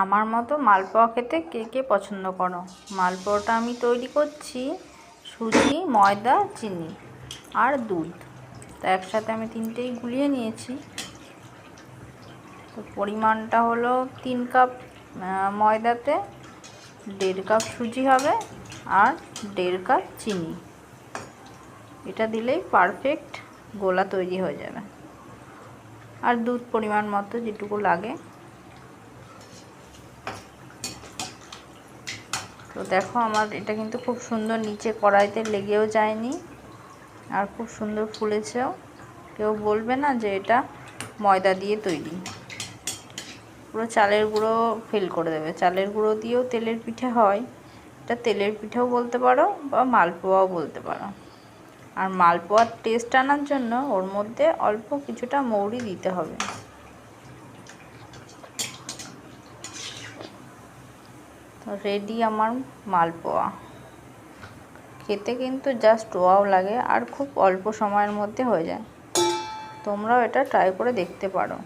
আমার মতো মালপোয়া খেতে কে কে পছন্দ করো। মালপোয়াটা আমি তৈরি করছি সুজি, ময়দা, চিনি আর দুধ। তো একসাথে আমি তিনটেই গুলিয়ে নিয়েছি। তো পরিমাণটা হলো 3 কাপ ময়দাতে 1.5 কাপ সুজি হবে আর 1.5 কাপ চিনি। এটা দিলেই পারফেক্ট গোলা তৈরি হয়ে যাবে। আর দুধ পরিমাণ মতো যেটুকু লাগে। তো দেখো আমার এটা কিন্তু খুব সুন্দর নিচে কড়াইতে লেগেও যায়নি আর খুব সুন্দর ফুলেছেও। কেউ বলবে না যে এটা ময়দা দিয়ে তৈরি। পুরো চালের গুঁড়ো ফেল করে দেবে। চালের গুঁড়ো দিয়েও তেলের পিঠে হয়, এটা তেলের পিঠেও বলতে পারো বা মালপোয়াও বলতে পারো। আর মালপোয়ার টেস্ট আনার জন্য ওর মধ্যে অল্প কিছুটা মৌরি দিতে হবে। তো রেডি আমার মালপোয়া। খেতে কিন্তু জাস্ট ওয়াও লাগে আর খুব অল্প সময়ের মধ্যে হয়ে যায়। তোমরাও এটা ট্রাই করে দেখতে পারো।